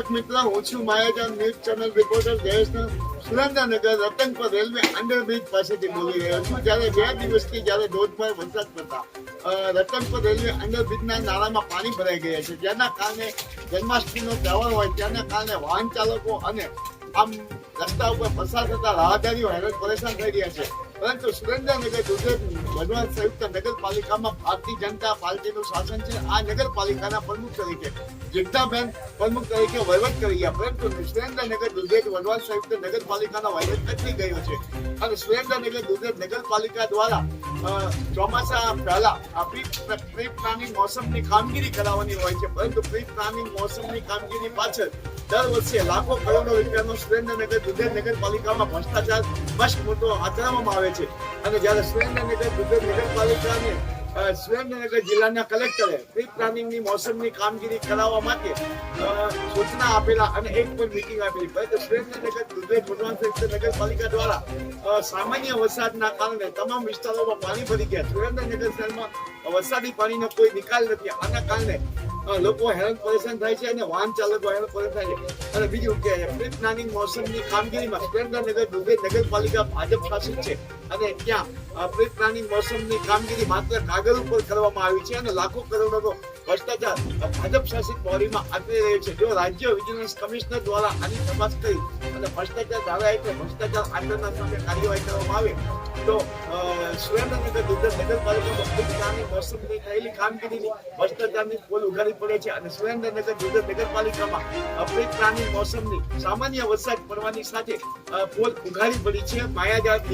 દર્શક મિત્રો, હું છું માયાજાન ન્યૂઝ ચેનલ રિપોર્ટર જયેશનો સુરેન્દ્રનગર રતનપર રેલવે અંડરબ્રિજ પાસેથી બોલી રહ્યો છું. જ્યારે 2 દિવસથી જ્યારે ધોધમાર વરસાદ પડતા રતનપર રેલવે અંડરબ્રિજના નાળામાં પાણી ભરાઈ ગયા છે, જેના કારણે જન્માષ્ટમીનો તહેવાર હોય તેના કારણે વાહન ચાલકો અને આમ રસ્તા ઉપર પસાર થતા રાહદારીઓ હેરાન પરેશાન થઈ રહ્યા છે. પરંતુ સુરેન્દ્રનગર દુધેજ વઢવાણ સંયુક્ત નગરપાલિકામાં ભારતીય જનતા પાર્ટીનું શાસન છે. આ નગરપાલિકાના પ્રમુખ તરીકે જગદાબેન પ્રમુખ તરીકે વહીવટ કરી ગયા, પરંતુ સુરેન્દ્રનગર દુધેજ વઢવાણ સંયુક્ત નગરપાલિકાનો વહીવટ અટકી ગયો છે. અને સુરેન્દ્રનગર દુધેજ નગરપાલિકા દ્વારા ચોમાસા પહેલા પ્રી પ્લાનિંગ મોસમની કામગીરી કરાવવાની હોય છે, પરંતુ પ્રી પ્લાનિંગ મોસમની કામગીરી પાછળ દર વર્ષે લાખો કરોડો રૂપિયાનો સુરેન્દ્રનગર દુધેજ નગરપાલિકામાં ભ્રષ્ટાચાર બસ મોટો આચરવામાં આવે છે. અને જ્યારે સુરેન્દ્રનગર દુધેજ નગરપાલિકાને સુરેન્દ્રનગર જિલ્લાના કલેક્ટરે પ્રી પ્લાનિંગની મોસમની કામગીરી કરાવવા માટે સૂચના આપેલા અને એક પણ મીટિંગ આપેલી, પરંતુ સુરેન્દ્રનગર દુધેજ વઢવાણ સંયુક્ત નગરપાલિકા દ્વારા સામાન્ય વરસાદના કારણે તમામ વિસ્તારોમાં પાણી ભરી ગયા. સુરેન્દ્રનગર શહેરમાં વરસાદી પાણીનો કોઈ નિકાલ નથી. આના કારણે લોકો હેરાન પરેશાન થાય છે અને વાહન ચાલકો હેરાન પરેશાન થાય છે. અને બીજું કે પ્રી પ્લાનિંગ મોસમની કામગીરીમાં સુરેન્દ્રનગર દુધેજ નગરપાલિકા ભાજપ શાસિત છે અને ત્યાં પ્રી પ્લાનિંગ મોસમની કામગીરી માત્ર કાગળ ઉપર કરવામાં આવી છે અને લાખો કરોડોનો ભ્રષ્ટાચાર ભાજપ શાસિત બોડીમાં આચરી રહ્યો છે. જો રાજ્ય વિજિલન્સ કમિશનર દ્વારા આની તપાસ કરી અને ભ્રષ્ટાચાર ધારા હેઠળ ભ્રષ્ટાચાર આચરણના સામે કાર્યવાહી કરવામાં આવે તો સુરેન્દ્રનગર દુધેજ નગરપાલિકામાં પ્રી પ્લાનિંગ મોસમની થયેલી કામગીરીની ભ્રષ્ટાચારની પોલ ઉઘાડી પડે છે. અને સુરેન્દ્રનગર દુધેજ નગરપાલિકામાં પ્રી પ્લાનિંગ મોસમની સામાન્ય વરસાદ પડવાની સાથે પોલ ઉઘાડી પડી છે. માયાજાળ